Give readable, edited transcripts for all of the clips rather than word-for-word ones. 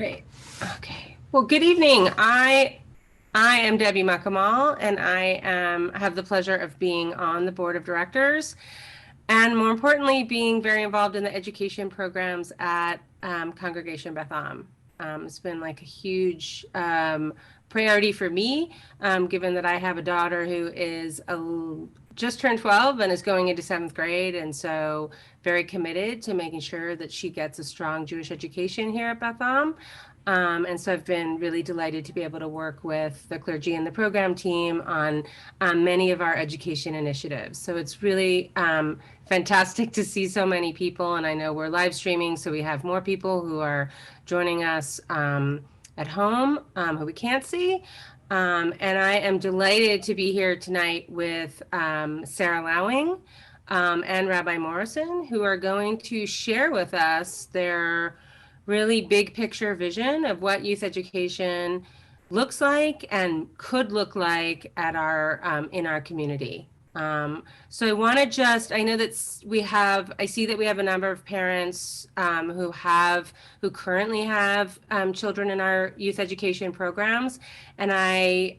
Great. Okay. Well, good evening. I am Debbie Muckamal, and I have the pleasure of being on the board of directors, and more importantly, being very involved in the education programs at Congregation Beth Am. It's been like a huge priority for me, given that I have a daughter who is just turned 12 and is going into seventh grade, and so very committed to making sure that she gets a strong Jewish education here at Beth Am. And so I've been really delighted to be able to work with the clergy and the program team on many of our education initiatives. So it's really fantastic to see so many people. And I know we're live streaming, so we have more people who are joining us at home who we can't see. And I am delighted to be here tonight with Sarah Lowing and Rabbi Morrison, who are going to share with us their really big picture vision of what youth education looks like and could look like at our in our community. So I want to I know that I see that we have a number of parents who currently have children in our youth education programs. And I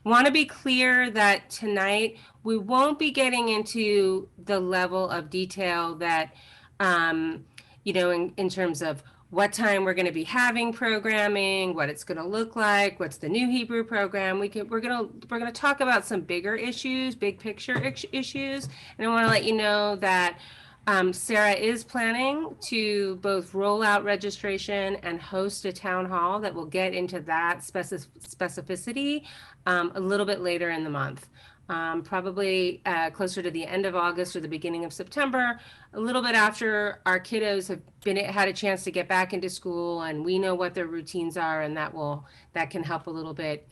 want to be clear that tonight we won't be getting into the level of detail that, in terms of what time we're going to be having programming, what it's going to look like, what's the new Hebrew program. We're going to talk about some bigger issues, big picture issues, and I want to let you know that Sarah is planning to both roll out registration and host a town hall that will get into that specificity a little bit later in the month. Probably closer to the end of August or the beginning of September, a little bit after our kiddos have had a chance to get back into school and we know what their routines are, and that can help a little bit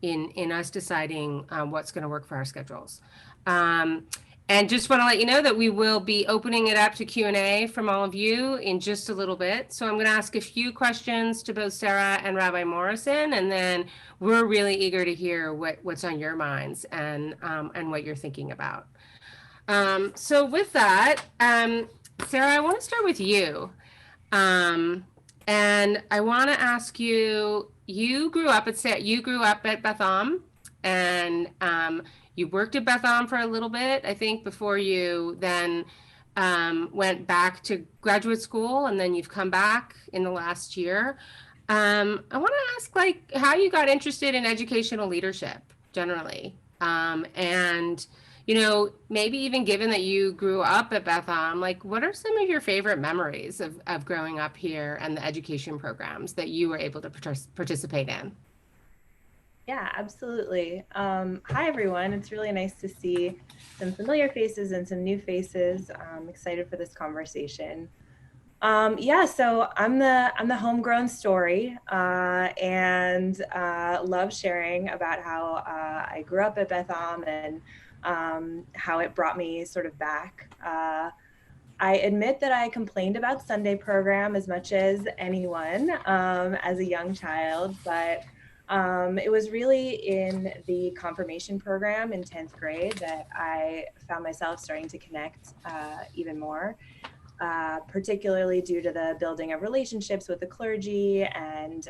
in us deciding what's going to work for our schedules. And just want to let you know that we will be opening it up to Q&A from all of you in just a little bit. So I'm going to ask a few questions to both Sarah and Rabbi Morrison, and then we're really eager to hear what's on your minds and what you're thinking about. So with that, Sarah, I want to start with you. And I want to ask you, you grew up at Beth Am, and you worked at Beth Am for a little bit, I think, before you then went back to graduate school, and then you've come back in the last year. I want to ask, like, how you got interested in educational leadership generally, and maybe even given that you grew up at Beth Am, like, what are some of your favorite memories of growing up here and the education programs that you were able to participate in? Yeah, absolutely. Hi, everyone. It's really nice to see some familiar faces and some new faces. I'm excited for this conversation. Yeah, so I'm the homegrown story, and love sharing about how I grew up at Beth Am and how it brought me sort of back. I admit that I complained about Sunday program as much as anyone as a young child, but it was really in the confirmation program in 10th grade that I found myself starting to connect even more, particularly due to the building of relationships with the clergy and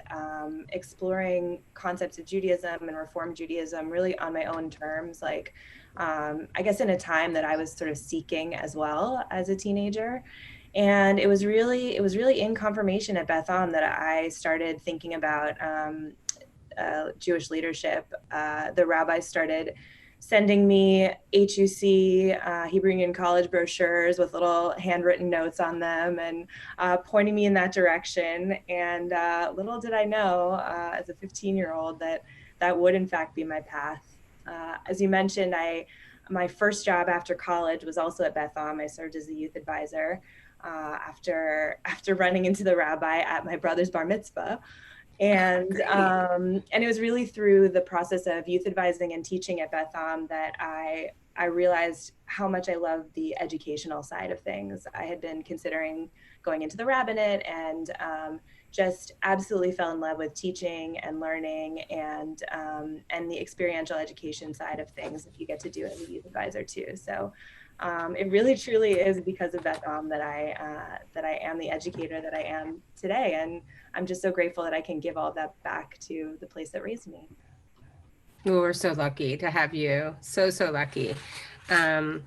exploring concepts of Judaism and Reform Judaism really on my own terms, like I guess in a time that I was sort of seeking as well as a teenager. And it was really in confirmation at Beth Am that I started thinking about Jewish leadership. The rabbis started sending me HUC, Hebrew Union College brochures with little handwritten notes on them and pointing me in that direction. And little did I know as a 15-year-old that would in fact be my path. As you mentioned, my first job after college was also at Beth Am. I served as a youth advisor after running into the rabbi at my brother's bar mitzvah. And it was really through the process of youth advising and teaching at Beth Am that I realized how much I loved the educational side of things. I had been considering going into the rabbinate and just absolutely fell in love with teaching and learning and the experiential education side of things, if you get to do it as a youth advisor too. So it really truly is because of Beth that I am the educator that I am today, and I'm just so grateful that I can give all that back to the place that raised me. Well, we're so lucky to have you. So, so lucky. Um,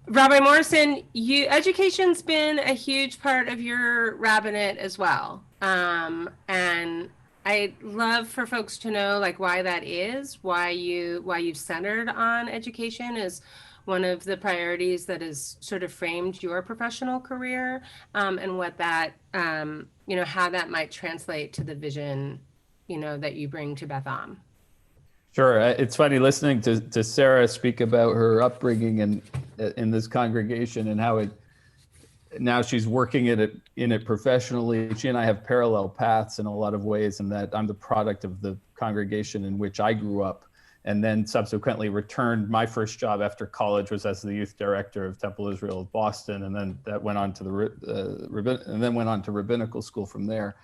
Rabbi Morrison, education's been a huge part of your rabbinate as well. And I'd love for folks to know like why that is, why you've centered on education as one of the priorities that has sort of framed your professional career, and what that, how that might translate to the vision, that you bring to Beth Am. Sure. It's funny listening to Sarah speak about her upbringing in this congregation and how now she's working in it professionally. She and I have parallel paths in a lot of ways, and that I'm the product of the congregation in which I grew up, and then subsequently returned. My first job after college was as the youth director of Temple Israel of Boston, and then that went on to went on to rabbinical school from there.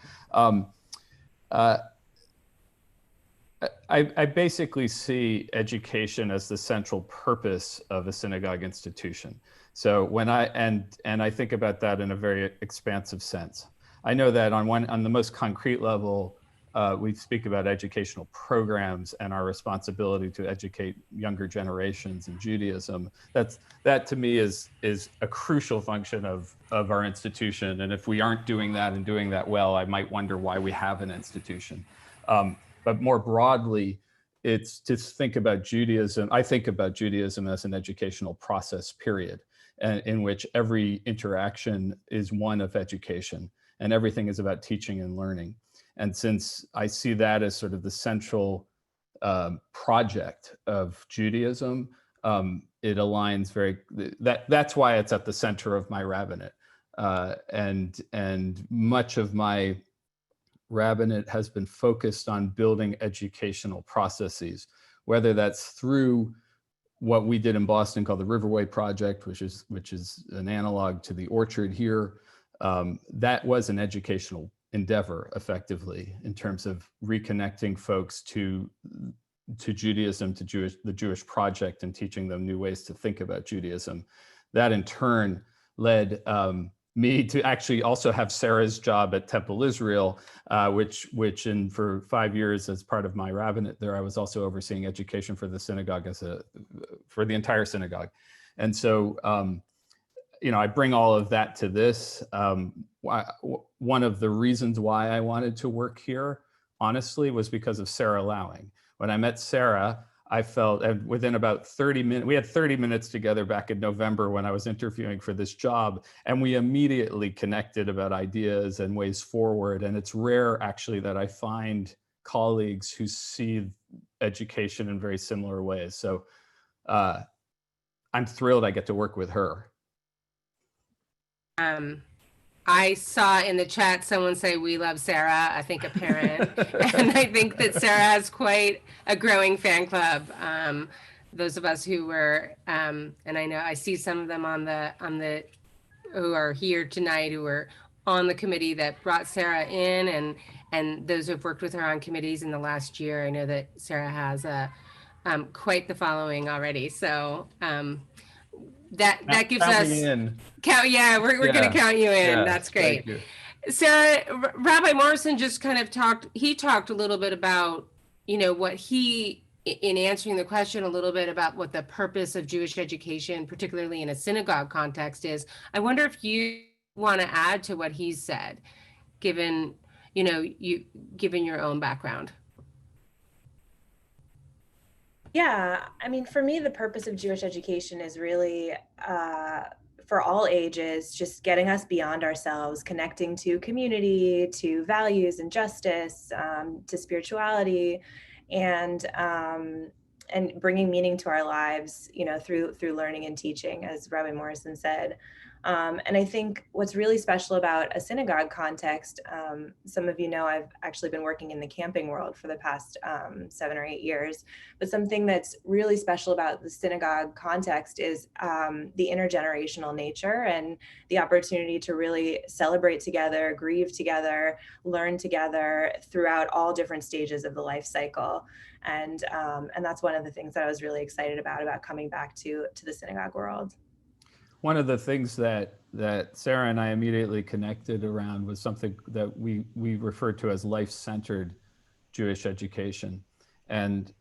I basically see education as the central purpose of a synagogue institution. So when I think about that in a very expansive sense. I know that on the most concrete level, we speak about educational programs and our responsibility to educate younger generations in Judaism. That to me is a crucial function of our institution. And if we aren't doing that and doing that well, I might wonder why we have an institution. But more broadly, it's to think about Judaism. I think about Judaism as an educational process, period, and in which every interaction is one of education and everything is about teaching and learning. And since I see that as sort of the central project of Judaism, it aligns that's why it's at the center of my rabbinate. And much of my rabbinate has been focused on building educational processes, whether that's through what we did in Boston called the Riverway Project, which is an analog to the Orchard here. That was an educational endeavor, effectively, in terms of reconnecting folks to Judaism, to the Jewish project, and teaching them new ways to think about Judaism. That in turn led me to actually also have Sarah's job at Temple Israel, which for 5 years as part of my rabbinate there, I was also overseeing education for the synagogue for the entire synagogue. And so, I bring all of that to this. One of the reasons why I wanted to work here, honestly, was because of Sarah Lowing. When I met Sarah, I felt, and within about 30 minutes, we had 30 minutes together back in November when I was interviewing for this job, and we immediately connected about ideas and ways forward. And it's rare, actually, that I find colleagues who see education in very similar ways. So I'm thrilled I get to work with her. I saw in the chat someone say, "We love Sarah," I think a parent. And I think that Sarah has quite a growing fan club. Those of us who were, and I know I see some of them who are here tonight, who were on the committee that brought Sarah in, and those who have worked with her on committees in the last year. I know that Sarah has quite the following already. So that gives us count. Yeah, we're going to count you in. Yeah, that's great. So Rabbi Morrison just kind of talked a little bit about, what he, in answering the question, a little bit about what the purpose of Jewish education, particularly in a synagogue context, is. I wonder if you want to add to what he said, given your own background. Yeah, I mean, for me, the purpose of Jewish education is really, for all ages, just getting us beyond ourselves, connecting to community, to values and justice, to spirituality, and bringing meaning to our lives, through learning and teaching, as Rabbi Morrison said. And I think what's really special about a synagogue context, some of you know I've actually been working in the camping world for the past 7 or 8 years, but something that's really special about the synagogue context is the intergenerational nature and the opportunity to really celebrate together, grieve together, learn together throughout all different stages of the life cycle. And that's one of the things that I was really excited about coming back to the synagogue world. One of the things that Sarah and I immediately connected around was something that we refer to as life-centered Jewish education. And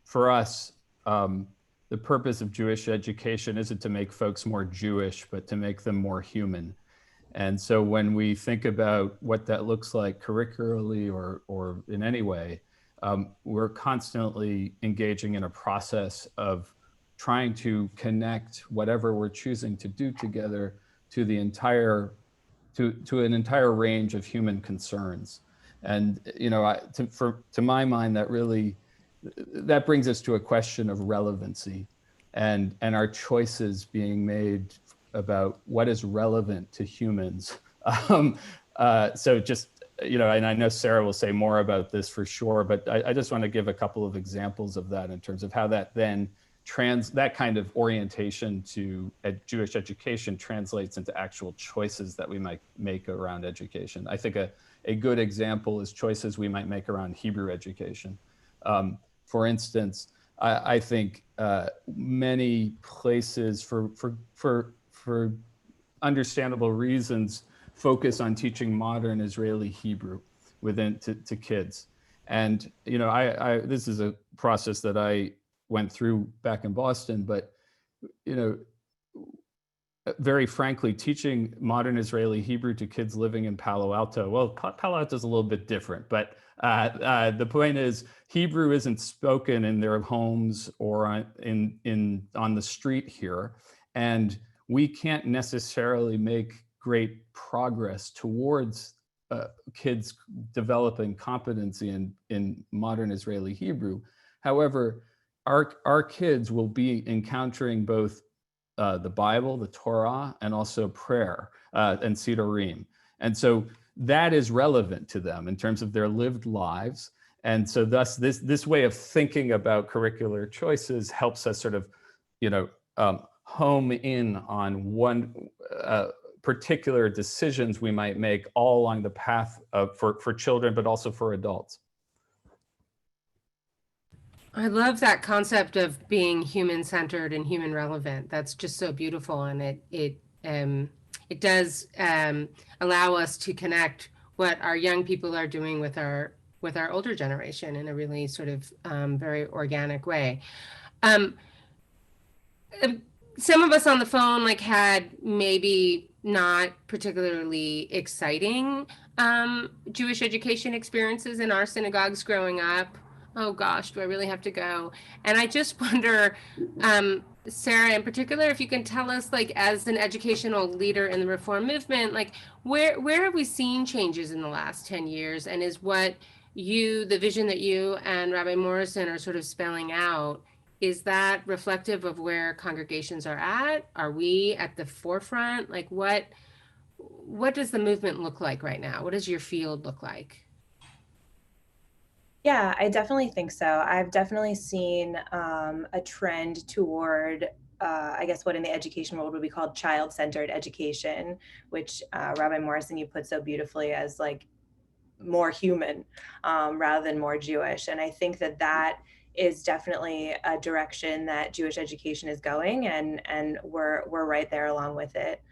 for us, the purpose of Jewish education isn't to make folks more Jewish, but to make them more human. And so when we think about what that looks like curricularly or in any way, we're constantly engaging in a process of trying to connect whatever we're choosing to do together to the entire, to an entire range of human concerns. And, you know, to my mind, that really, that brings us to a question of relevancy and our choices being made about what is relevant to humans. So just, you know, and I know Sarah will say more about this for sure, but I just want to give a couple of examples of that in terms of how that then that kind of orientation to Jewish education translates into actual choices that we might make around education. I think a good example is choices we might make around Hebrew education. For instance, I think many places for understandable reasons focus on teaching modern Israeli Hebrew within to kids. And, you know, this is a process that I went through back in Boston, but, you know, very frankly, teaching modern Israeli Hebrew to kids living in Palo Alto, well, Palo Alto is a little bit different, but the point is Hebrew isn't spoken in their homes or on the street here. And we can't necessarily make great progress towards kids developing competency in modern Israeli Hebrew. However, our kids will be encountering both the Bible, the Torah, and also prayer and Sidurim. And so that is relevant to them in terms of their lived lives. And so thus this way of thinking about curricular choices helps us sort of, you know, home in on one particular decisions we might make all along the path for children, but also for adults. I love that concept of being human-centered and human relevant. That's just so beautiful, and it does allow us to connect what our young people are doing with our older generation in a really sort of very organic way. Some of us on the phone like had maybe not particularly exciting Jewish education experiences in our synagogues growing up. Oh gosh, do I really have to go? And I just wonder, Sarah, in particular, if you can tell us, like, as an educational leader in the Reform movement, like, where have we seen changes in the last 10 years? And is what the vision that you and Rabbi Morrison are sort of spelling out, is that reflective of where congregations are at? Are we at the forefront? Like, what does the movement look like right now? What does your field look like? Yeah, I definitely think so. I've definitely seen a trend toward, I guess, what in the education world would be called child-centered education, which Rabbi Morrison, you put so beautifully as like more human rather than more Jewish. And I think that is definitely a direction that Jewish education is going, and we're right there along with it.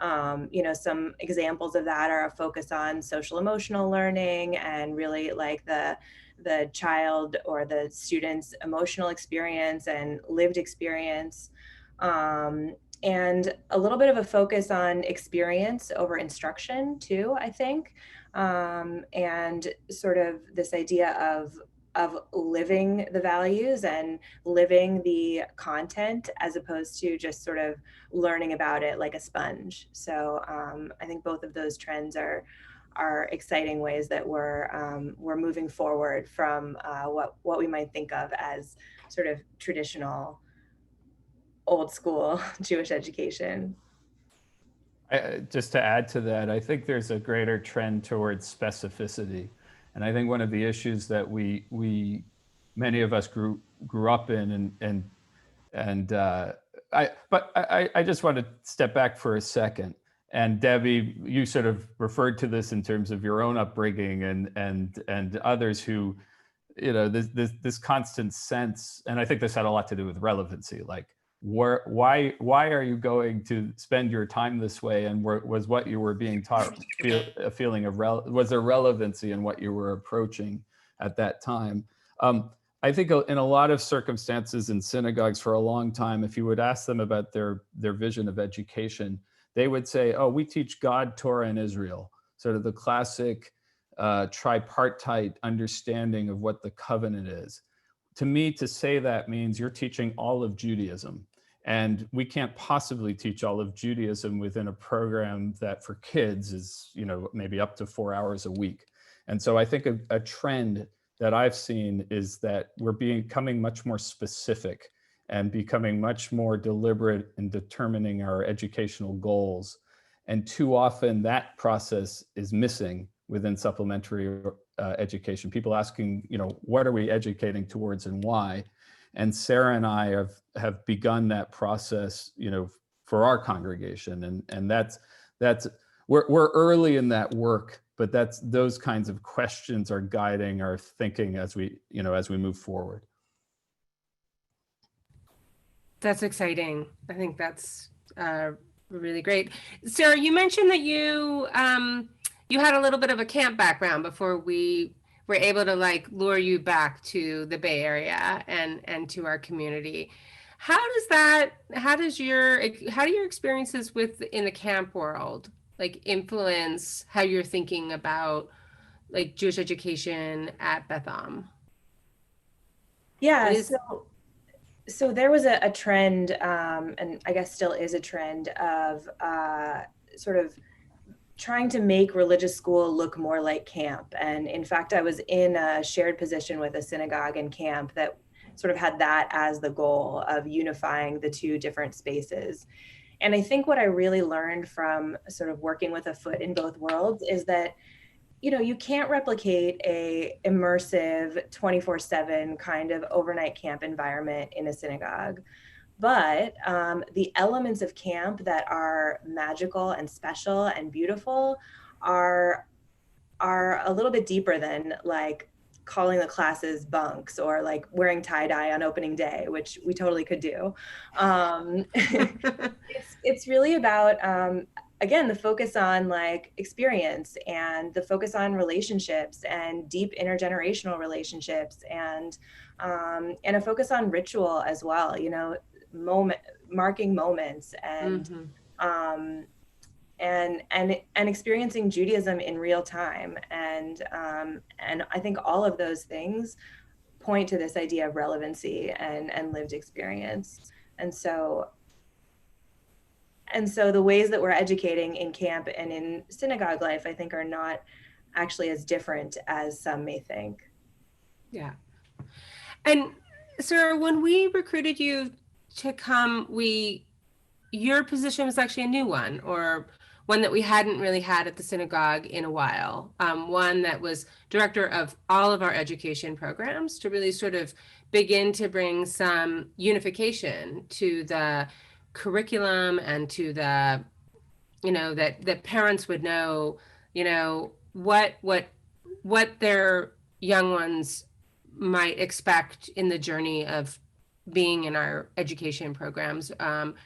You know, some examples of that are a focus on social emotional learning and really like the child or the student's emotional experience and lived experience, and a little bit of a focus on experience over instruction too, I think, and sort of this idea of living the values and living the content as opposed to just sort of learning about it like a sponge. So I think both of those trends are exciting ways that we're moving forward from what we might think of as sort of traditional old school Jewish education. Just to add to that, I think there's a greater trend towards specificity. And I think one of the issues that many of us grew up in, I just want to step back for a second. And Debbie, you sort of referred to this in terms of your own upbringing and others who, this constant sense, and I think this had a lot to do with relevancy, like why are you going to spend your time this way, and was what you were being taught a feeling of was there relevancy in what you were approaching at that time? I think in a lot of circumstances in synagogues for a long time, if you would ask them about their vision of education, they would say, oh, we teach God, Torah, and Israel, sort of the classic tripartite understanding of what the covenant is. To me, to say that means you're teaching all of Judaism. And we can't possibly teach all of Judaism within a program that for kids is, maybe up to 4 hours a week. And so I think a trend that I've seen is that we're becoming much more specific and becoming much more deliberate in determining our educational goals. And too often that process is missing within supplementary education. People asking, what are we educating towards and why? And Sarah and I have begun that process, for our congregation. And that's we're early in that work, but those kinds of questions are guiding our thinking as we move forward. That's exciting. I think that's really great. Sarah, you mentioned that you had a little bit of a camp background before we were able to lure you back to the Bay Area and to our community. How do your experiences in the camp world influence how you're thinking about Jewish education at Beth Am? Yeah, so there was a trend, and I guess still is a trend of sort of trying to make religious school look more like camp. And in fact, I was in a shared position with a synagogue and camp that sort of had that as the goal of unifying the two different spaces. And I think what I really learned from sort of working with a foot in both worlds is that, you can't replicate a immersive 24/7 kind of overnight camp environment in a synagogue. But the elements of camp that are magical and special and beautiful are a little bit deeper than calling the classes bunks or wearing tie-dye on opening day, which we totally could do. It's really about, again, the focus on experience and the focus on relationships and deep intergenerational relationships and a focus on ritual as well, marking moments and and experiencing Judaism in real time. And I think all of those things point to this idea of relevancy and lived experience. And so the ways that we're educating in camp and in synagogue life, I think, are not actually as different as some may think. Yeah. And Sarah, when we recruited you to come, your position was actually a new one, or one that we hadn't really had at the synagogue in a while. One that was director of all of our education programs to really sort of begin to bring some unification to the curriculum and to the, that parents would know, what their young ones might expect in the journey of being in our education programs,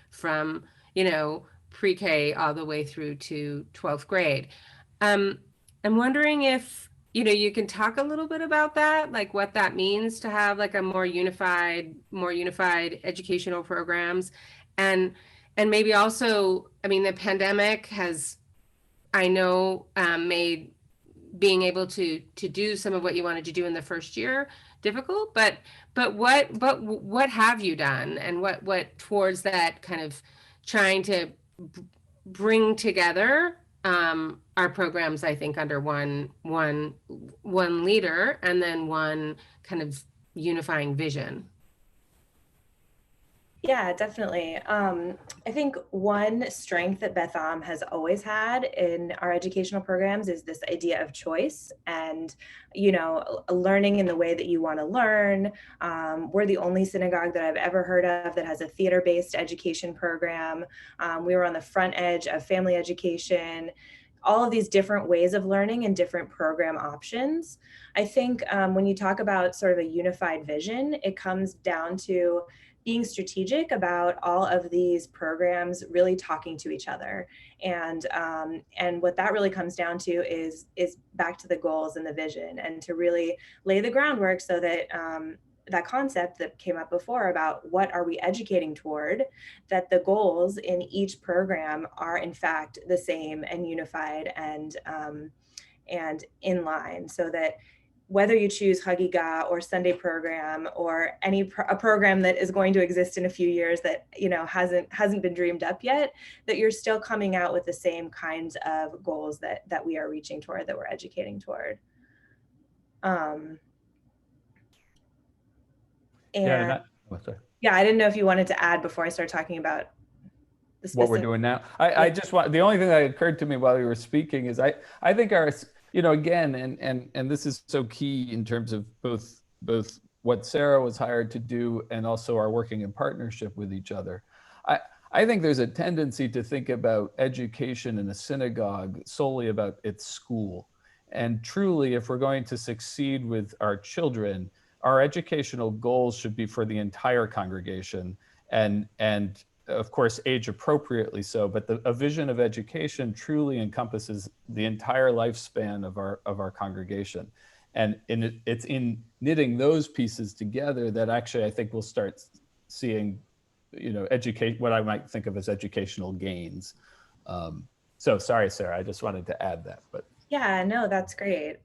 from, pre-K all the way through to 12th grade. I'm wondering if, you can talk a little bit about that, what that means to have a more unified educational programs. And maybe also, the pandemic has, I know, made being able to do some of what you wanted to do in the first year difficult, but what have you done, and what towards that kind of trying to bring together our programs, I think, under one leader and then one kind of unifying vision? Yeah, definitely. I think one strength that Beth Am has always had in our educational programs is this idea of choice and, learning in the way that you want to learn. We're the only synagogue that I've ever heard of that has a theater-based education program. We were on the front edge of family education, all of these different ways of learning and different program options. I think when you talk about sort of a unified vision, it comes down to being strategic about all of these programs really talking to each other, and what that really comes down to is back to the goals and the vision, and to really lay the groundwork so that that concept that came up before about what are we educating toward, that the goals in each program are in fact the same and unified and in line, so that whether you choose Hagiga or Sunday program or a program that is going to exist in a few years that hasn't been dreamed up yet, that you're still coming out with the same kinds of goals that we are reaching toward, that we're educating toward. And I didn't know if you wanted to add before I start talking about the what we're doing now. I just want, the only thing that occurred to me while you were speaking is I think our, again, and this is so key in terms of both what Sarah was hired to do and also our working in partnership with each other. I think there's a tendency to think about education in a synagogue solely about its school. And truly, if we're going to succeed with our children, our educational goals should be for the entire congregation, and of course, age appropriately so, but a vision of education truly encompasses the entire lifespan of our congregation. And it's in knitting those pieces together that actually I think we'll start seeing, what I might think of as educational gains. So sorry, Sarah, I just wanted to add that. But yeah, no, that's great.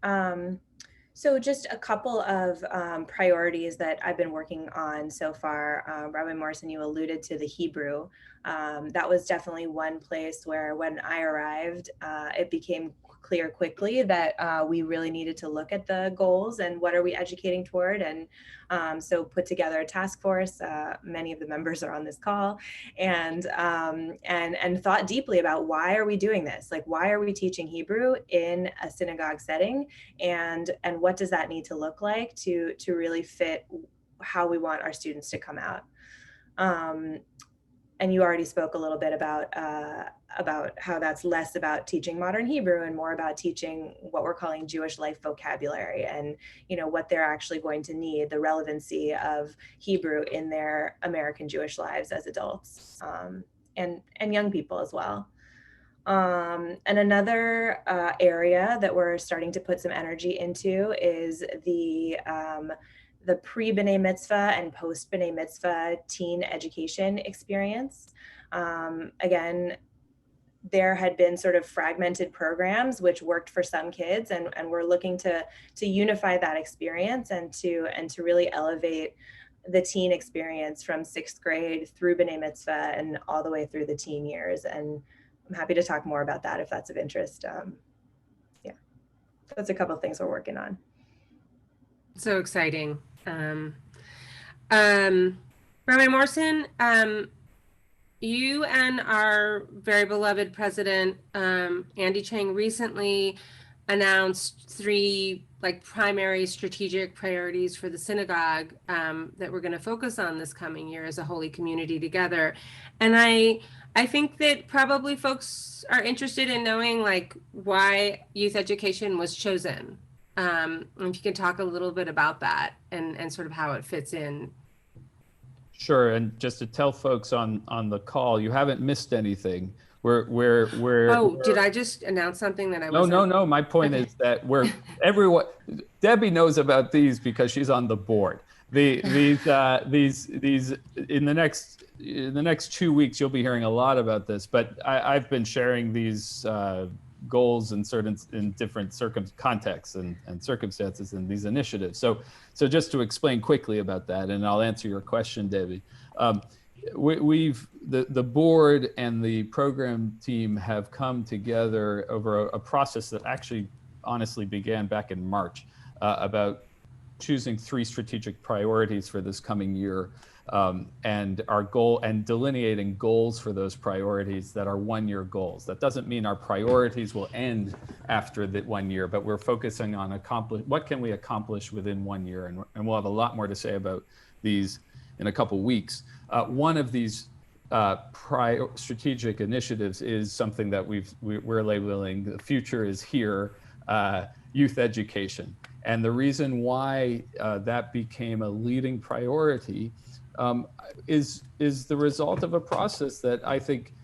So just a couple of priorities that I've been working on so far. Rabbi Morrison, you alluded to the Hebrew. That was definitely one place where when I arrived, it became clear quickly that we really needed to look at the goals and what are we educating toward. And so put together a task force. Many of the members are on this call, and thought deeply about why are we doing this? Like, why are we teaching Hebrew in a synagogue setting? And what does that need to look like to really fit how we want our students to come out? And you already spoke a little bit about how that's less about teaching modern Hebrew and more about teaching what we're calling Jewish life vocabulary, and what they're actually going to need, the relevancy of Hebrew in their American Jewish lives as adults, and young people as well. And another area that we're starting to put some energy into is the pre-B'nai Mitzvah and post-B'nai Mitzvah teen education experience. Again, there had been sort of fragmented programs which worked for some kids, and we're looking to unify that experience and to really elevate the teen experience from 6th grade through B'nai Mitzvah and all the way through the teen years. And I'm happy to talk more about that if that's of interest. Yeah, that's a couple of things we're working on. So exciting. Rabbi Morrison, you and our very beloved president, Andy Chang, recently announced 3 primary strategic priorities for the synagogue that we're going to focus on this coming year as a holy community together. And I think that probably folks are interested in knowing why youth education was chosen. If you can talk a little bit about that and sort of how it fits in. Sure, and just to tell folks on the call, you haven't missed anything. Did I just announce something that I wasn't? No. My point is that everyone. Debbie knows about these because she's on the board. These in the next 2 weeks, you'll be hearing a lot about this. But I've been sharing these goals in different contexts and circumstances in these initiatives. So just to explain quickly about that, and I'll answer your question, Debbie. The board and the program team have come together over a process that actually honestly began back in March about choosing 3 strategic priorities for this coming year. and our goal and delineating goals for those priorities that are 1-year goals. That doesn't mean our priorities will end after the 1 year, but we're focusing on what can we accomplish within 1 year, and we'll have a lot more to say about these in a couple weeks. One of these strategic initiatives is something that we're labeling "The Future is Here," youth education. And the reason why that became a leading priority is the result of a process that I think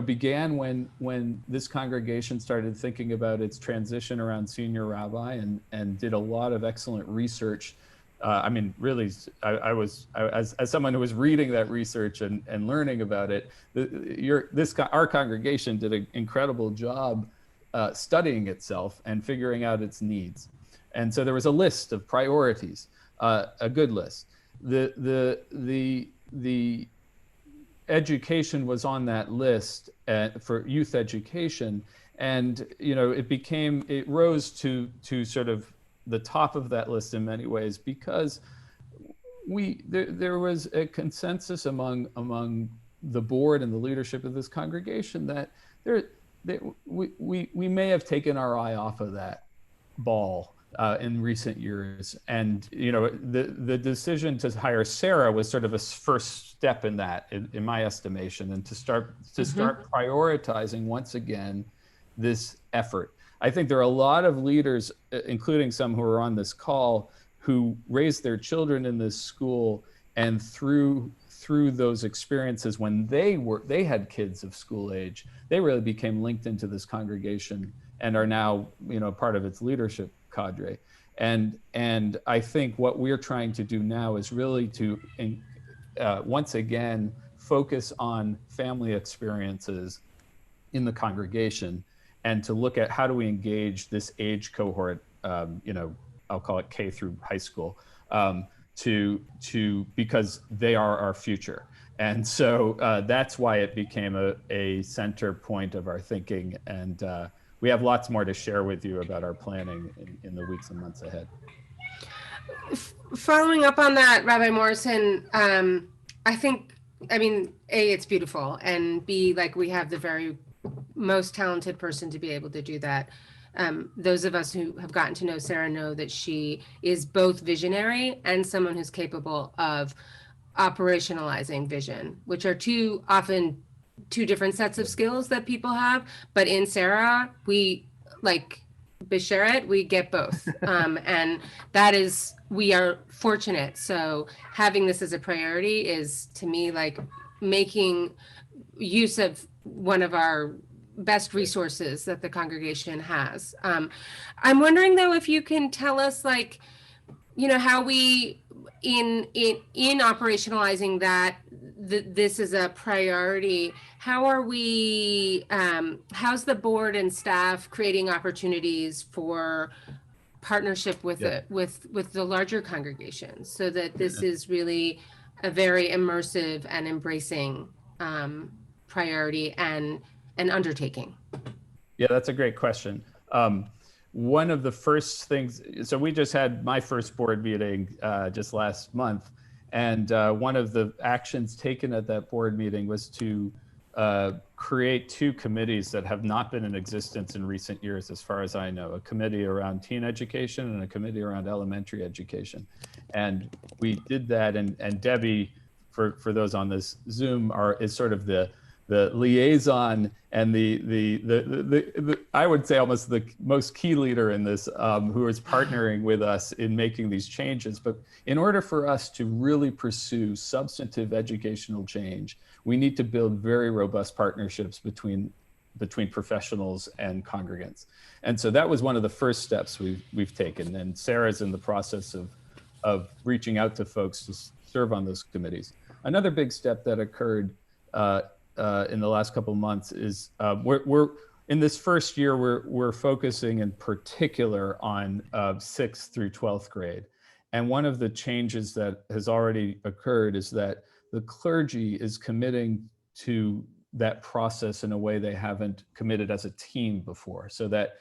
began when this congregation started thinking about its transition around senior rabbi and did a lot of excellent research. I mean, really, as someone who was reading that research and learning about it, our congregation did an incredible job studying itself and figuring out its needs. And so there was a list of priorities, a good list. The education was on that list for youth education, and it rose to sort of the top of that list in many ways because there was a consensus among the board and the leadership of this congregation that we may have taken our eye off of that ball in recent years. And the decision to hire Sarah was sort of a first step in that, in my estimation, and to start prioritizing once again this effort. I think there are a lot of leaders, including some who are on this call, who raised their children in this school, and through those experiences when they had kids of school age, they really became linked into this congregation and are now part of its leadership cadre. And I think what we're trying to do now is really to once again focus on family experiences in the congregation, and to look at how do we engage this age cohort, I'll call it K through high school, because they are our future. And so that's why it became a center point of our thinking. And we have lots more to share with you about our planning in the weeks and months ahead. Following up on that, Rabbi Morrison, I think, A, it's beautiful, and B, we have the very most talented person to be able to do that. Those of us who have gotten to know Sarah know that she is both visionary and someone who's capable of operationalizing vision, which are often two different sets of skills that people have. But in Sarah, we Bisheret, we get both. And that is, we are fortunate. So having this as a priority is, to me, making use of one of our best resources that the congregation has. I'm wondering, though, if you can tell us, how we, in operationalizing that, this is a priority, how are we, how's the board and staff creating opportunities for partnership with the larger congregation, so that this is really a very immersive and embracing priority and an undertaking? Yeah, that's a great question. One of the first things, so we just had my first board meeting just last month, and one of the actions taken at that board meeting was to create 2 committees that have not been in existence in recent years, as far as I know, a committee around teen education and a committee around elementary education. And we did that, and Debbie, for those on this Zoom, is sort of the liaison and the I would say almost the most key leader in this, who is partnering with us in making these changes. But in order for us to really pursue substantive educational change, we need to build very robust partnerships between professionals and congregants. And so that was one of the first steps we've taken. And Sarah's in the process of reaching out to folks to serve on those committees. Another big step that occurred in the last couple of months is we're in this first year, we're focusing in particular on 6th through 12th grade. And one of the changes that has already occurred is that the clergy is committing to that process in a way they haven't committed as a team before. So that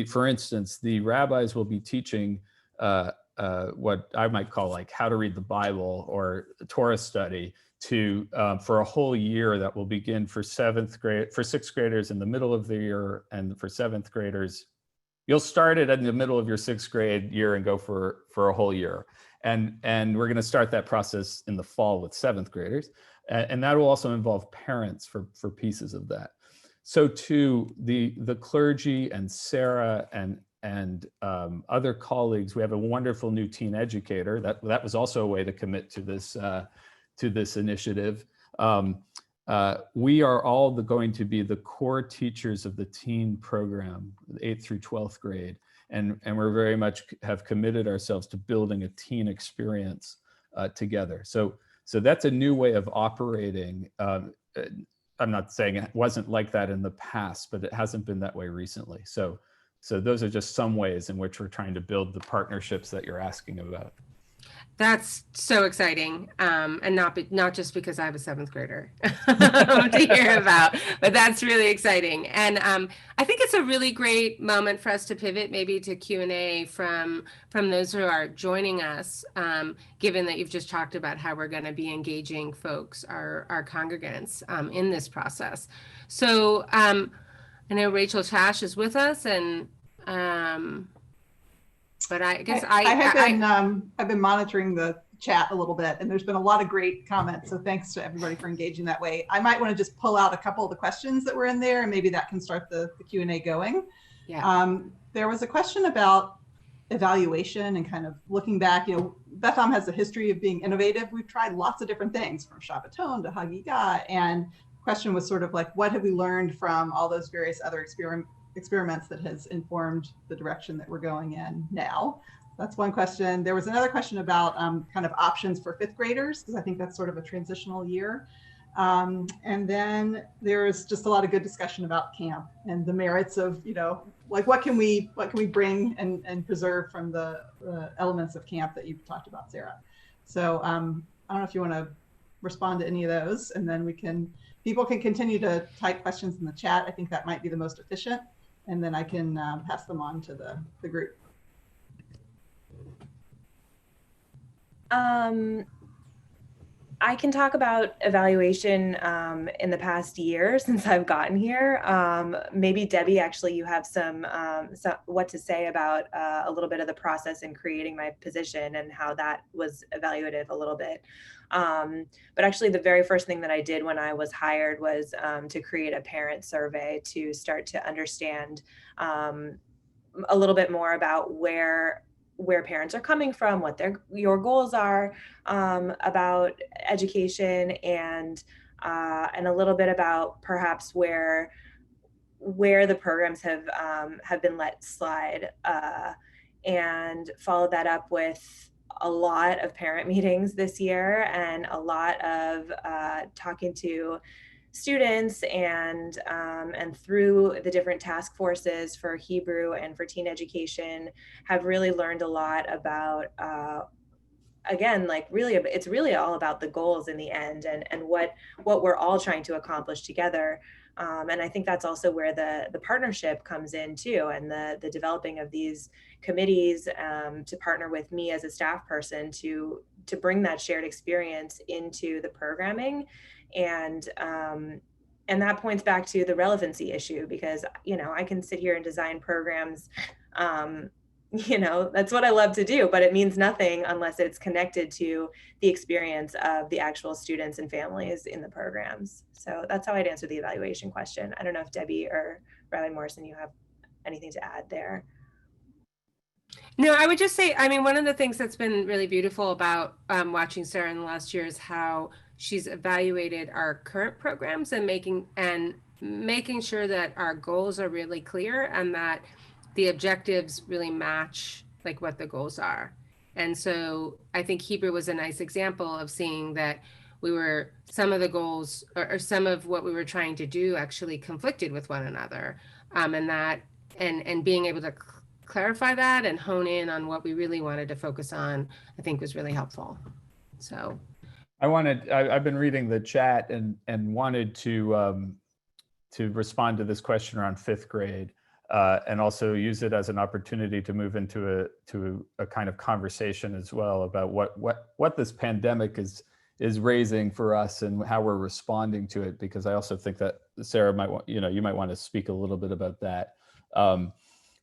for instance, the rabbis will be teaching what I might call like how to read the Bible or a Torah study to for a whole year that will begin for sixth graders in the middle of the year, and for seventh graders, you'll start it in the middle of your sixth grade year and go for a whole year. And we're going to start that process in the fall with seventh graders, and that will also involve parents for pieces of that. So too, the clergy and Sarah and other colleagues, we have a wonderful new teen educator. That was also a way to commit to this initiative. We are all going to be the core teachers of the teen program, 8th through 12th grade. And we're very much have committed ourselves to building a teen experience together. So that's a new way of operating. I'm not saying it wasn't like that in the past, but it hasn't been that way recently. So those are just some ways in which we're trying to build the partnerships that you're asking about. That's so exciting, and not just because I have a seventh grader to hear about, but that's really exciting. And I think it's a really great moment for us to pivot maybe to Q&A from those who are joining us, given that you've just talked about how we're going to be engaging folks, our congregants, in this process. So I know Rachel Tash is with us, and but I guess I've been monitoring the chat a little bit, and there's been a lot of great comments. So thanks to everybody for engaging that way. I might want to just pull out a couple of the questions that were in there, and maybe that can start the Q&A going. Yeah. There was a question about evaluation and kind of looking back. You know, Beth Am has a history of being innovative. We've tried lots of different things, from Shabbaton to Hagigah, and the question was sort of like, what have we learned from all those various other experiments that has informed the direction that we're going in now? That's one question. There was another question about kind of options for fifth graders, because I think that's sort of a transitional year. And then there's just a lot of good discussion about camp and the merits of, you know, like what can we bring and preserve from the elements of camp that you've talked about, Sarah. So I don't know if you want to respond to any of those, and then people can continue to type questions in the chat. I think that might be the most efficient, and then I can pass them on to the group. I can talk about evaluation in the past year since I've gotten here. Maybe Debbie, actually, you have some what to say about a little bit of the process in creating my position and how that was evaluative a little bit. But actually, the very first thing that I did when I was hired was to create a parent survey to start to understand a little bit more about where parents are coming from, what your goals are about education, and a little bit about perhaps where the programs have been let slide, and follow that up with a lot of parent meetings this year and a lot of talking to students and through the different task forces for Hebrew and for teen education, have really learned a lot about again, like really, it's really all about the goals in the end and what we're all trying to accomplish together. And I think that's also where the partnership comes in too, and the developing of these committees to partner with me as a staff person to bring that shared experience into the programming. And that points back to the relevancy issue, because, you know, I can sit here and design programs, you know, that's what I love to do, but it means nothing unless it's connected to the experience of the actual students and families in the programs. So that's how I'd answer the evaluation question. I don't know if Debbie or Rabbi Morrison, you have anything to add there. No, I would just say, I mean, one of the things that's been really beautiful about watching Sarah in the last year is how she's evaluated our current programs and making sure that our goals are really clear and that the objectives really match like what the goals are. And so I think Hebrew was a nice example of seeing that some of the goals or some of what we were trying to do actually conflicted with one another, and being able to clarify that and hone in on what we really wanted to focus on, I think was really helpful. So I've been reading the chat and wanted to respond to this question around fifth grade. and also use it as an opportunity to move into a kind of conversation as well about what this pandemic is raising for us and how we're responding to it, because I also think that Sarah might want, you might want to speak a little bit about that.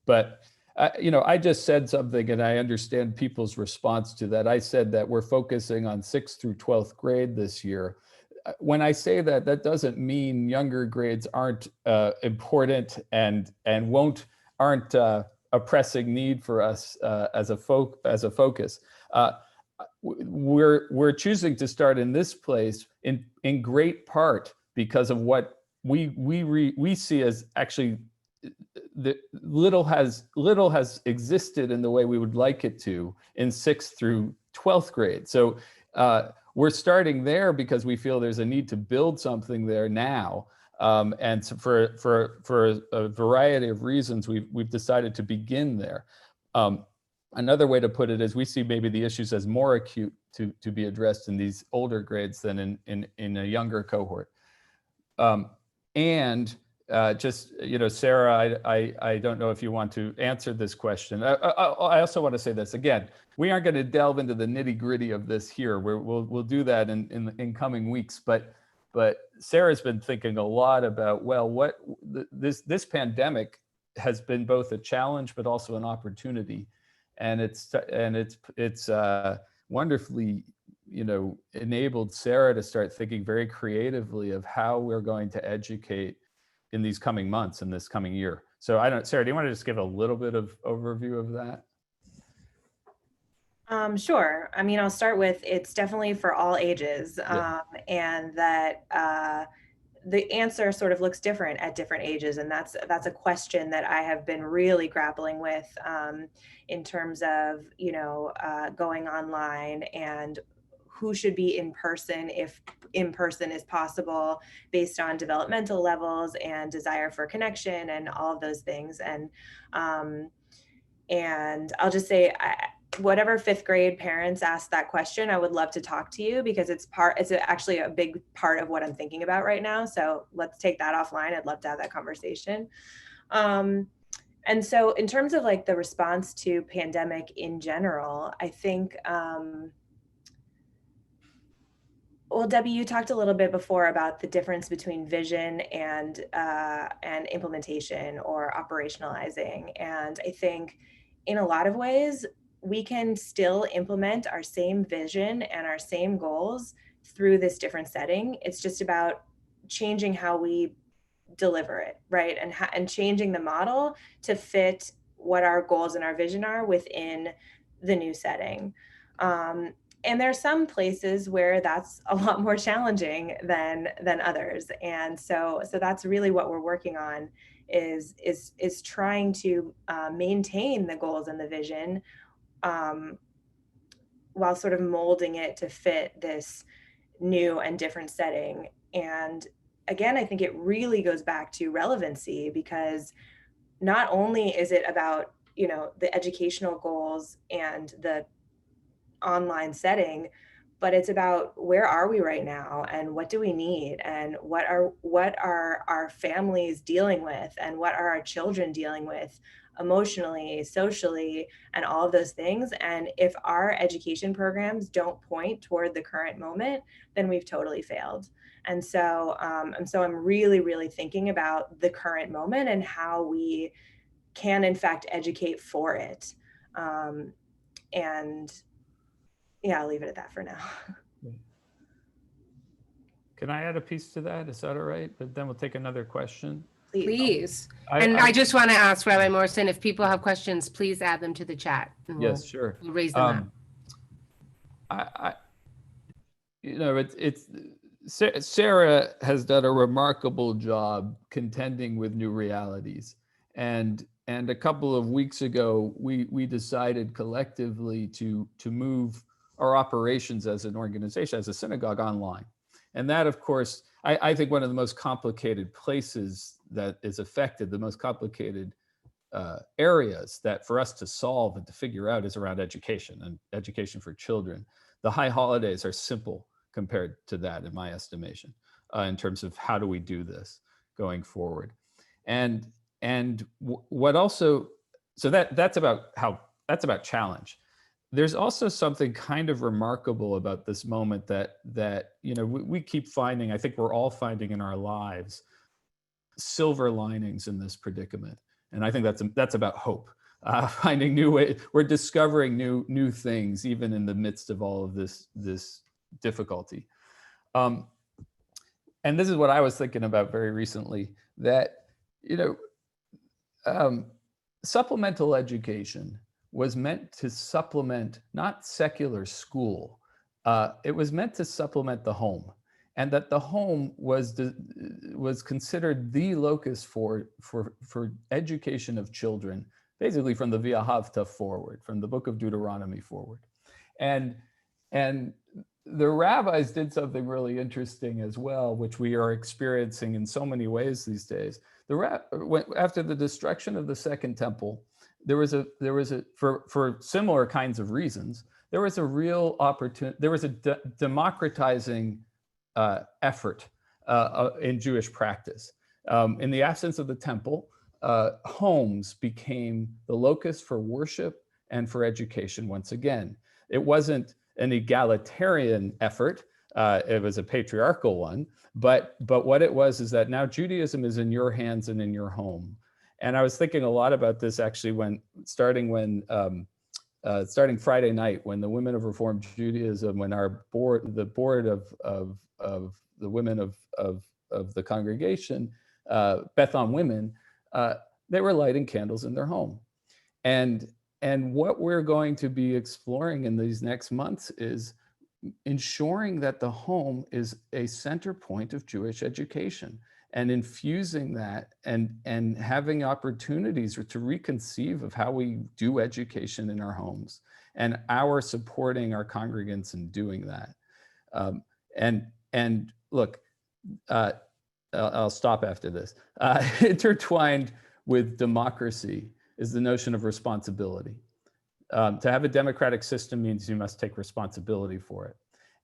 But I just said something and I understand people's response to that. I said that we're focusing on 6th through 12th grade this year. When I say that, that doesn't mean younger grades aren't important and aren't a pressing need for us as a focus. We're choosing to start in this place in great part because of what we see as actually little has existed in the way we would like it to in 6th through 12th grade. So we're starting there because we feel there's a need to build something there now. And so for a variety of reasons, we've decided to begin there. Another way to put it is we see maybe the issues as more acute to be addressed in these older grades than in a younger cohort. Just, Sarah, I don't know if you want to answer this question. I also want to say this again. We aren't going to delve into the nitty gritty of this here. We'll do that in coming weeks. But Sarah's been thinking a lot about, well, this pandemic has been both a challenge but also an opportunity, and it's wonderfully enabled Sarah to start thinking very creatively of how we're going to educate in these coming months, in this coming year. So Sarah, do you want to just give a little bit of overview of that? Sure. I mean, I'll start with, it's definitely for all ages, Yeah. and that the answer sort of looks different at different ages. And that's a question that I have been really grappling with in terms of, going online and who should be in person, if in person is possible, based on developmental levels and desire for connection and all of those things. And I'll just say, whatever 5th grade parents ask that question, I would love to talk to you, because it's actually a big part of what I'm thinking about right now. So let's take that offline. I'd love to have that conversation. And so in terms of like the response to pandemic in general, I think, well, Debbie, you talked a little bit before about the difference between vision and implementation or operationalizing. And I think in a lot of ways, we can still implement our same vision and our same goals through this different setting. It's just about changing how we deliver it, right? And changing the model to fit what our goals and our vision are within the new setting. And there's some places where that's a lot more challenging than others. And so that's really what we're working on, is trying to maintain the goals and the vision while sort of molding it to fit this new and different setting. And again, I think it really goes back to relevancy, because not only is it about, the educational goals and the online setting, but it's about where are we right now and what do we need and what are our families dealing with and what are our children dealing with emotionally, socially, and all of those things. And if our education programs don't point toward the current moment, then we've totally failed. And so I'm really, really thinking about the current moment and how we can in fact educate for it. And yeah, I'll leave it at that for now. Can I add a piece to that? Is that all right? But then we'll take another question. Please. I just want to ask Rabbi Morrison, if people have questions, please add them to the chat. Yes, sure. We'll raise them up. Sarah has done a remarkable job contending with new realities. And a couple of weeks ago, we decided collectively to move our operations as an organization, as a synagogue, online. And that, of course, I think one of the most complicated places that is affected, the most complicated areas that for us to solve and to figure out is around education and education for children. The high holidays are simple compared to that, in my estimation, in terms of how do we do this going forward. And what also, so that's about challenge. There's also something kind of remarkable about this moment that we keep finding, I think we're all finding in our lives, silver linings in this predicament. And I think that's about hope. Finding new ways, we're discovering new things, even in the midst of all of this difficulty. And this is what I was thinking about very recently, that, supplemental education was meant to supplement, not secular school. It was meant to supplement the home, and that the home was considered the locus for education of children, basically from the Via Havta forward, from the book of Deuteronomy forward. And the rabbis did something really interesting as well, which we are experiencing in so many ways these days. After the destruction of the Second Temple, there was for similar kinds of reasons, there was a real opportunity, there was a democratizing effort in Jewish practice. In the absence of the temple, homes became the locus for worship and for education once again. It wasn't an egalitarian effort. It was a patriarchal one, but what it was is that now Judaism is in your hands and in your home. And I was thinking a lot about this actually starting Friday night, when the Women of Reformed Judaism, when the board of the women of the congregation, Beth Am Women, they were lighting candles in their home. And what we're going to be exploring in these next months is ensuring that the home is a center point of Jewish education, and infusing that and having opportunities to reconceive of how we do education in our homes, and our supporting our congregants in doing that. And look, I'll stop after this. Intertwined with democracy is the notion of responsibility. To have a democratic system means you must take responsibility for it.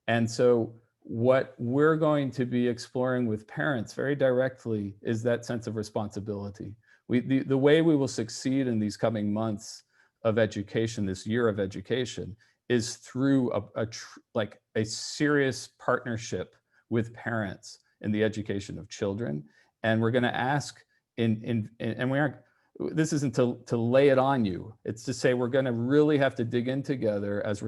And so what we're going to be exploring with parents very directly is that sense of responsibility. The way we will succeed in these coming months of education, this year of education, is through a serious partnership with parents in the education of children. And we're going to ask and we aren't, this isn't to lay it on you. It's to say we're going to really have to dig in together as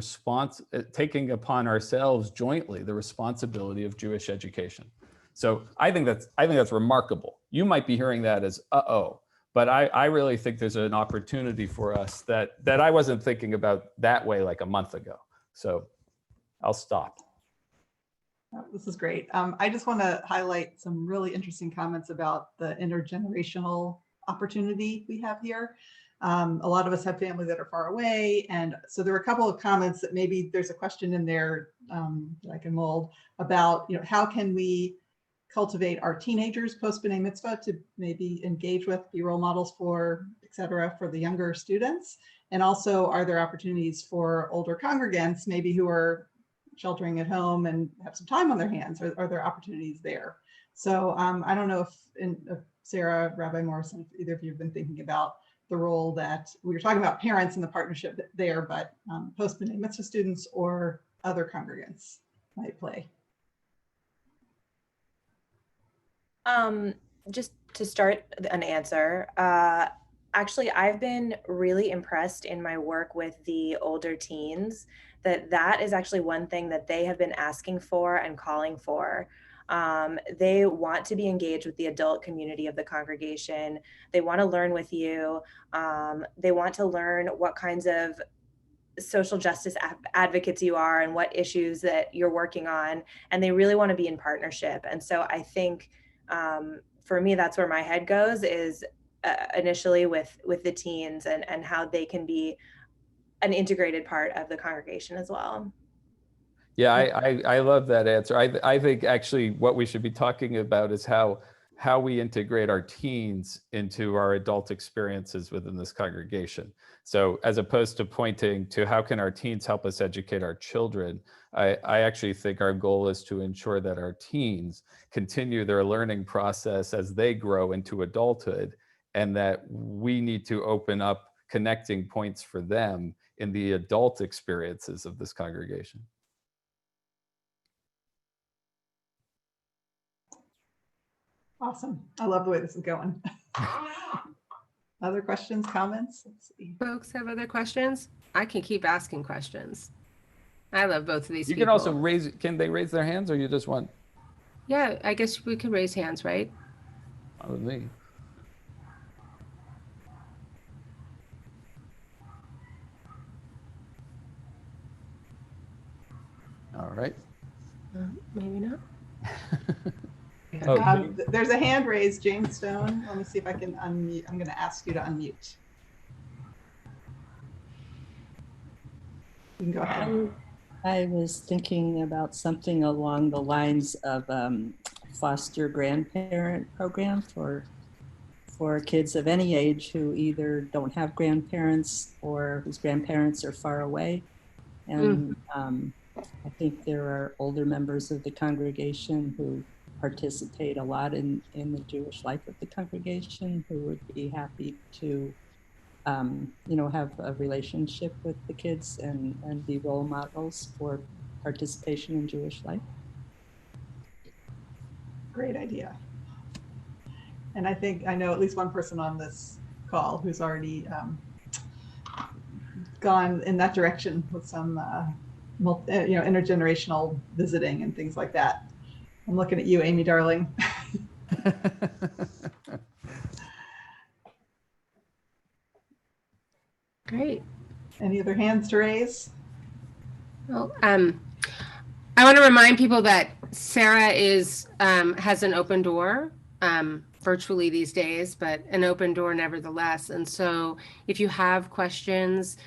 taking upon ourselves jointly the responsibility of Jewish education. So I think that's remarkable. You might be hearing that as uh-oh, but I really think there's an opportunity for us that I wasn't thinking about that way like a month ago. So I'll stop. This is great. I just want to highlight some really interesting comments about the intergenerational opportunity we have here. A lot of us have family that are far away. And so there were a couple of comments that maybe there's a question in there that I can mold about, how can we cultivate our teenagers post B'nai Mitzvah to maybe engage with, be role models for, et cetera, for the younger students? And also, are there opportunities for older congregants, maybe who are sheltering at home and have some time on their hands? Are there opportunities there? So I don't know if Sarah, Rabbi Morrison, if either of you have been thinking about the role that we were talking about parents and the partnership there, but post B'nai Mitzvah students or other congregants might play. Just to start an answer, actually, I've been really impressed in my work with the older teens that is actually one thing that they have been asking for and calling for. They want to be engaged with the adult community of the congregation. They want to learn with you. They want to learn what kinds of social justice advocates you are and what issues that you're working on. And they really want to be in partnership. And so I think for me, that's where my head goes, is initially with the teens and how they can be an integrated part of the congregation as well. Yeah, I love that answer. I think actually what we should be talking about is how we integrate our teens into our adult experiences within this congregation. So as opposed to pointing to how can our teens help us educate our children, I actually think our goal is to ensure that our teens continue their learning process as they grow into adulthood, and that we need to open up connecting points for them in the adult experiences of this congregation. Awesome. I love the way this is going. Other questions, comments? Let's see. Folks have other questions? I can keep asking questions. I love both of these You people. can also raise, can they raise their hands, or you just want Yeah, I guess we could raise hands, right? with me? All right. Maybe not. Oh, There's a hand raised, Jane Stone. Let me see if I can unmute. I'm going to ask you to unmute. You can go ahead. I was thinking about something along the lines of foster grandparent program for kids of any age who either don't have grandparents or whose grandparents are far away. And I think there are older members of the congregation who participate a lot in the Jewish life of the congregation, who would be happy to have a relationship with the kids and be role models for participation in Jewish life. Great idea. And I think I know at least one person on this call who's already gone in that direction with some intergenerational visiting and things like that. I'm looking at you, Amy, darling. Great. Any other hands to raise? Well, I want to remind people that Sarah has an open door virtually these days, but an open door nevertheless. And so if you have questions,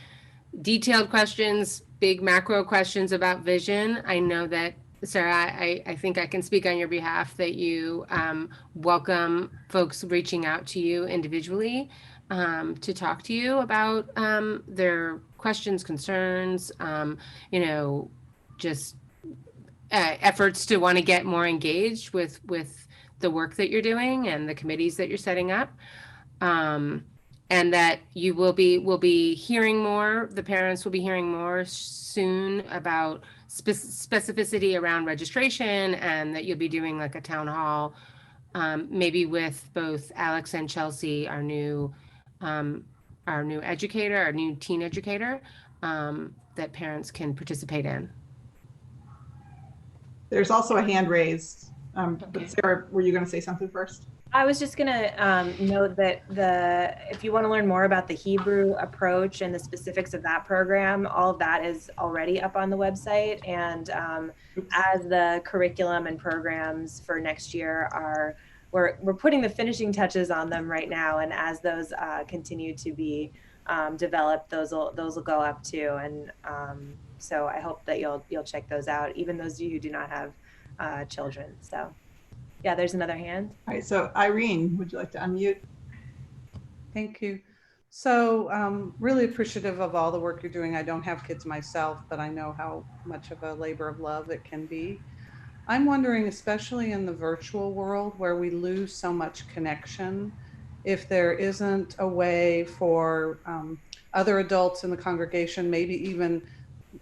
detailed questions, big macro questions about vision, I know that Sarah, I think I can speak on your behalf that you welcome folks reaching out to you individually to talk to you about their questions, concerns, just efforts to want to get more engaged with the work that you're doing and the committees that you're setting up. And that you will be hearing more, the parents will be hearing more soon about specificity around registration, and that you'll be doing like a town hall, maybe with both Alex and Chelsea, our new educator, our new teen educator, that parents can participate in. There's also a hand raised. But Sarah, were you going to say something first? I was just going to note that if you want to learn more about the Hebrew approach and the specifics of that program, all of that is already up on the website. And as the curriculum and programs for next year we're putting the finishing touches on them right now. And as those continue to be developed, those will go up too. And so I hope that you'll check those out, even those of you who do not have children. So. Yeah, there's another hand. All right, so Irene, would you like to unmute? Thank you. So really appreciative of all the work you're doing. I don't have kids myself, but I know how much of a labor of love it can be. I'm wondering, especially in the virtual world where we lose so much connection, if there isn't a way for other adults in the congregation, maybe even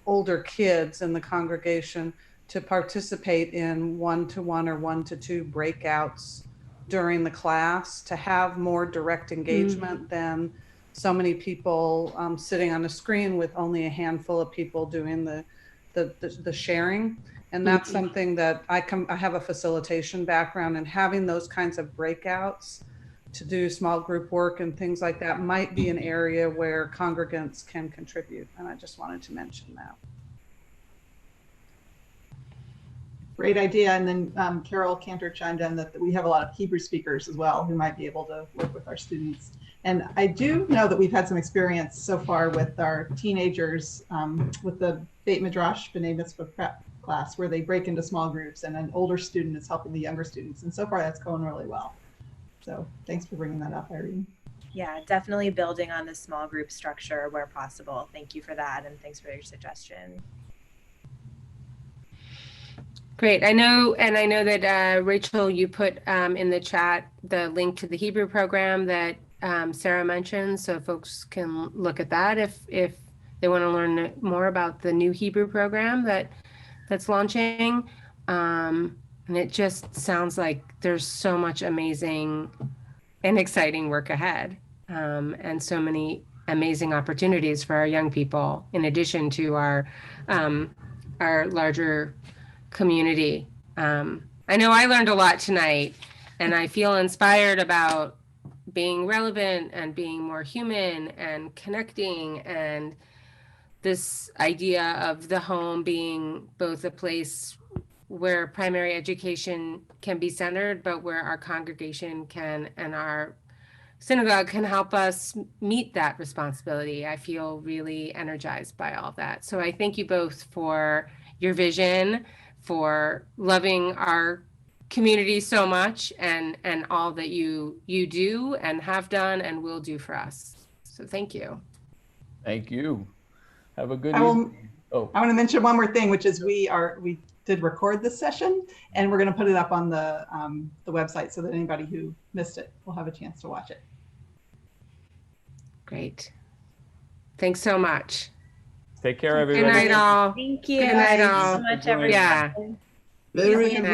older kids in the congregation, to participate in 1-to-1 or 1-to-2 breakouts during the class, to have more direct engagement than so many people sitting on a screen with only a handful of people doing the sharing. And that's something that I have a facilitation background, and having those kinds of breakouts to do small group work and things like that might be an area where congregants can contribute. And I just wanted to mention that. Great idea. And then Carol Cantor chimed in that we have a lot of Hebrew speakers as well who might be able to work with our students. And I do know that we've had some experience so far with our teenagers with the Beit Midrash B'nai Mitzvah prep class, where they break into small groups and an older student is helping the younger students. And so far that's going really well. So thanks for bringing that up, Irene. Yeah, definitely building on the small group structure where possible. Thank you for that. And thanks for your suggestion. Great. I know that Rachel, you put in the chat the link to the Hebrew program that Sarah mentioned, so folks can look at that if they want to learn more about the new Hebrew program that's launching. And it just sounds like there's so much amazing and exciting work ahead, and so many amazing opportunities for our young people, in addition to our larger community. I know I learned a lot tonight, and I feel inspired about being relevant and being more human and connecting, and this idea of the home being both a place where primary education can be centered, but where our congregation can and our synagogue can help us meet that responsibility. I feel really energized by all that. So I thank you both for your vision, for loving our community so much, and all that you do and have done and will do for us. So thank you. Thank you. Have a good I will- evening. Oh, I want to mention one more thing, which is we did record this session, and we're going to put it up on the website so that anybody who missed it will have a chance to watch it. Great. Thanks so much. take care, Good everybody. night, all. Thank you. Good night, Thank you all. so much, Yeah. everyone. Very Good night.